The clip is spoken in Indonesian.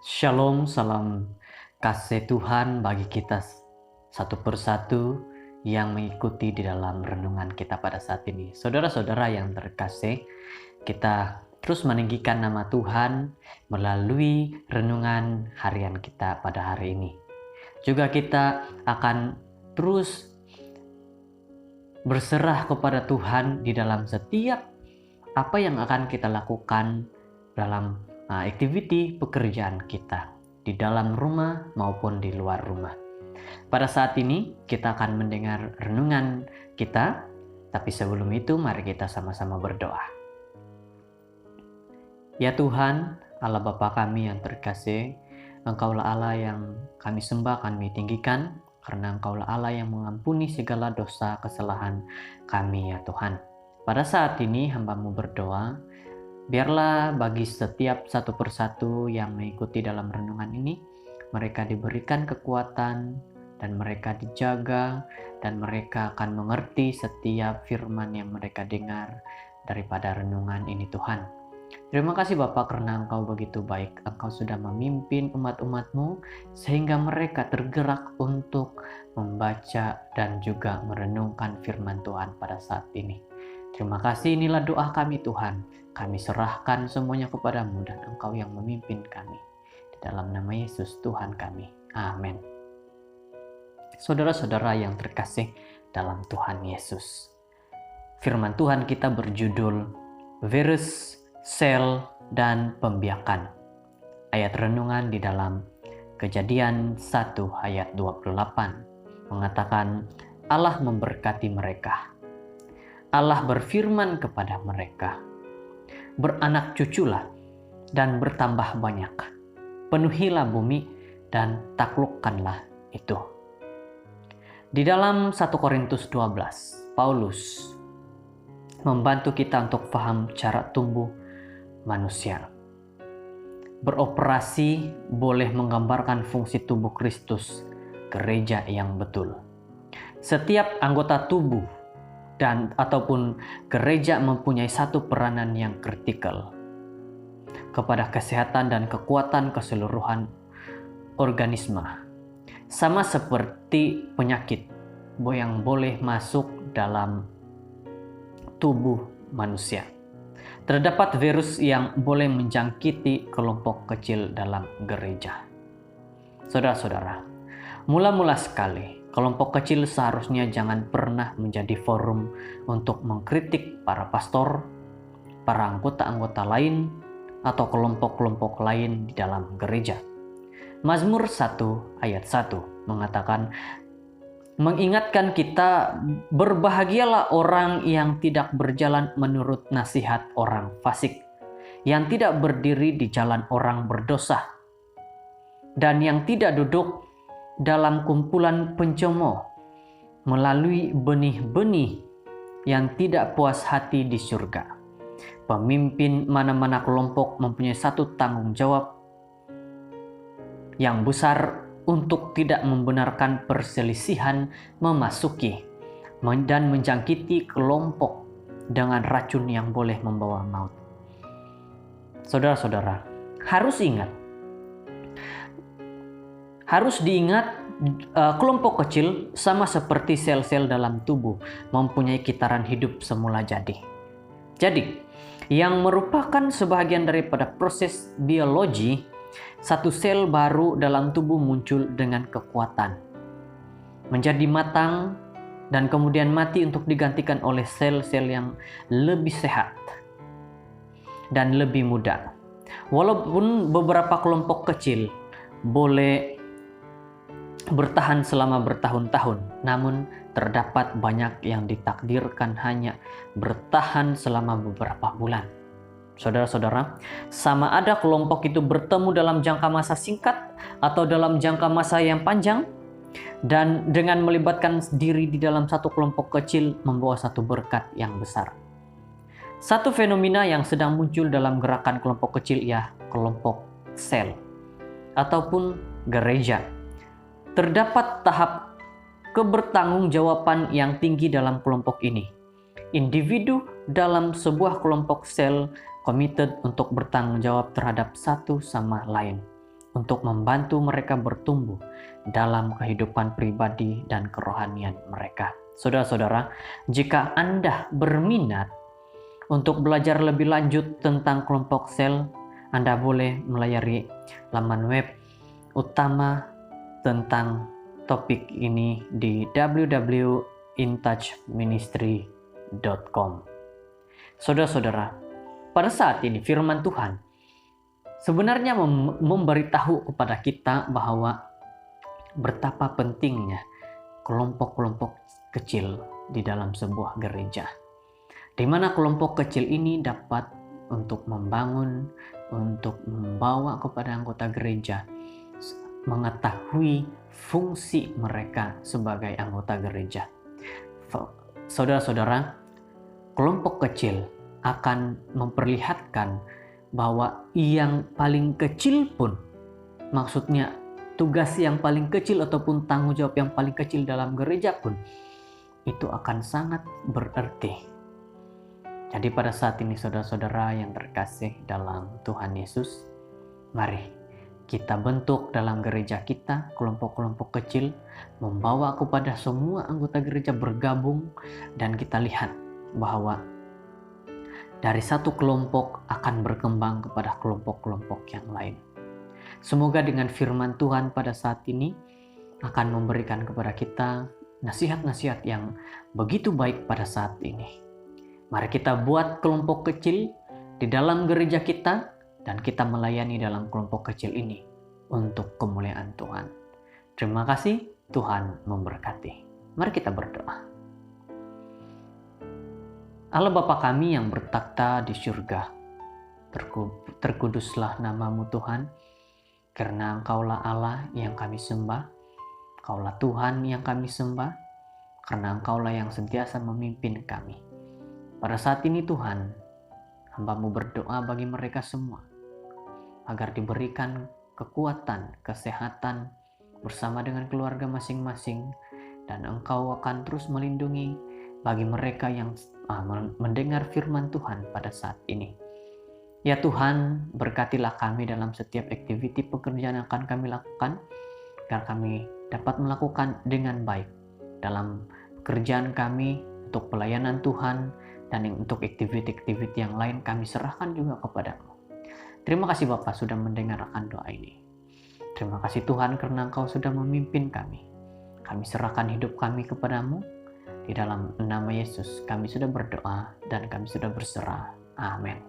Shalom, salam kasih Tuhan bagi kita satu persatu yang mengikuti di dalam renungan kita pada saat ini. Saudara-saudara yang terkasih, kita terus meninggikan nama Tuhan melalui renungan harian kita pada hari ini. Juga kita akan terus berserah kepada Tuhan di dalam setiap apa yang akan kita lakukan dalam aktiviti pekerjaan kita di dalam rumah maupun di luar rumah. Pada saat ini kita akan mendengar renungan kita, tapi sebelum itu mari kita sama-sama berdoa. Ya Tuhan, Allah Bapa kami yang terkasih, Engkaulah Allah yang kami sembah, kami tinggikan, karena Engkaulah Allah yang mengampuni segala dosa kesalahan kami ya Tuhan. Pada saat ini hamba-Mu berdoa, biarlah bagi setiap satu persatu yang mengikuti dalam renungan ini, mereka diberikan kekuatan dan mereka dijaga dan mereka akan mengerti setiap firman yang mereka dengar daripada renungan ini Tuhan. Terima kasih Bapak karena Engkau begitu baik. Engkau sudah memimpin umat-umat-Mu sehingga mereka tergerak untuk membaca dan juga merenungkan firman Tuhan pada saat ini. Terima kasih, inilah doa kami Tuhan. Kami serahkan semuanya kepadamu dan Engkau yang memimpin kami. Di dalam nama Yesus Tuhan kami. Amin. Saudara-saudara yang terkasih dalam Tuhan Yesus. Firman Tuhan kita berjudul Virus, Sel, dan Pembiakan. Ayat renungan di dalam Kejadian 1 ayat 28 mengatakan Allah memberkati mereka. Allah berfirman kepada mereka, beranak cuculah dan bertambah banyak, penuhilah bumi dan taklukkanlah itu. Di dalam 1 Korintus 12, Paulus membantu kita untuk paham cara tumbuh manusia. Beroperasi boleh menggambarkan fungsi tubuh Kristus, gereja yang betul. Setiap anggota tubuh dan ataupun gereja mempunyai satu peranan yang kritikal kepada kesehatan dan kekuatan keseluruhan organisme. Sama seperti penyakit yang boleh masuk dalam tubuh manusia. Terdapat virus yang boleh menjangkiti kelompok kecil dalam gereja. Saudara-saudara, mula-mula sekali, kelompok kecil seharusnya jangan pernah menjadi forum untuk mengkritik para pastor, para anggota-anggota lain, atau kelompok-kelompok lain di dalam gereja. Mazmur 1 ayat 1 mengatakan, mengingatkan kita, berbahagialah orang yang tidak berjalan menurut nasihat orang fasik, yang tidak berdiri di jalan orang berdosa, dan yang tidak duduk dalam kumpulan pencemooh, melalui benih-benih yang tidak puas hati di surga. Pemimpin mana-mana kelompok mempunyai satu tanggung jawab yang besar untuk tidak membenarkan perselisihan memasuki dan menjangkiti kelompok dengan racun yang boleh membawa maut. Saudara-saudara, harus diingat, kelompok kecil sama seperti sel-sel dalam tubuh mempunyai kitaran hidup semula jadi. Yang merupakan sebahagian daripada proses biologi, satu sel baru dalam tubuh muncul dengan kekuatan, menjadi matang dan kemudian mati untuk digantikan oleh sel-sel yang lebih sehat dan lebih muda. Walaupun beberapa kelompok kecil boleh bertahan selama bertahun-tahun, namun terdapat banyak yang ditakdirkan hanya bertahan selama beberapa bulan. Saudara-saudara, sama ada kelompok itu bertemu dalam jangka masa singkat atau dalam jangka masa yang panjang, dan dengan melibatkan diri di dalam satu kelompok kecil membawa satu berkat yang besar. Satu fenomena yang sedang muncul dalam gerakan kelompok kecil ialah kelompok sel ataupun gereja. Terdapat tahap kebertanggungjawaban yang tinggi dalam kelompok ini. Individu dalam sebuah kelompok sel committed untuk bertanggung jawab terhadap satu sama lain, untuk membantu mereka bertumbuh dalam kehidupan pribadi dan kerohanian mereka. Saudara-saudara, jika Anda berminat untuk belajar lebih lanjut tentang kelompok sel, Anda boleh melayari laman web utama tentang topik ini di www.intouchministry.com. Saudara-saudara, pada saat ini firman Tuhan sebenarnya memberitahu kepada kita bahwa betapa pentingnya kelompok-kelompok kecil di dalam sebuah gereja, di mana kelompok kecil ini dapat untuk membangun, untuk membawa kepada anggota gereja mengetahui fungsi mereka sebagai anggota gereja. Saudara-saudara, kelompok kecil akan memperlihatkan bahwa yang paling kecil pun, maksudnya tugas yang paling kecil ataupun tanggung jawab yang paling kecil dalam gereja pun, itu akan sangat berarti. Jadi pada saat ini saudara-saudara yang terkasih dalam Tuhan Yesus, mari kita bentuk dalam gereja kita kelompok-kelompok kecil, membawa kepada semua anggota gereja bergabung, dan kita lihat bahwa dari satu kelompok akan berkembang kepada kelompok-kelompok yang lain. Semoga dengan firman Tuhan pada saat ini akan memberikan kepada kita nasihat-nasihat yang begitu baik pada saat ini. Mari kita buat kelompok kecil di dalam gereja kita, dan kita melayani dalam kelompok kecil ini untuk kemuliaan Tuhan. Terima kasih, Tuhan memberkati. Mari kita berdoa. Allah Bapa kami yang bertakhta di surga, terkuduslah nama-Mu Tuhan, karena Engkaulah Allah yang kami sembah, Engkaulah Tuhan yang kami sembah, karena Engkaulah yang sentiasa memimpin kami. Pada saat ini Tuhan, hamba-Mu berdoa bagi mereka semua, agar diberikan kekuatan, kesehatan bersama dengan keluarga masing-masing, dan Engkau akan terus melindungi bagi mereka yang mendengar firman Tuhan pada saat ini. Ya Tuhan, berkatilah kami dalam setiap aktiviti pekerjaan yang akan kami lakukan, agar kami dapat melakukan dengan baik dalam pekerjaan kami, untuk pelayanan Tuhan, dan untuk aktiviti-aktiviti yang lain kami serahkan juga kepada-Mu. Terima kasih Bapa sudah mendengarkan doa ini. Terima kasih Tuhan karena Engkau sudah memimpin kami. Kami serahkan hidup kami kepada-Mu. Di dalam nama Yesus kami sudah berdoa dan kami sudah berserah. Amin.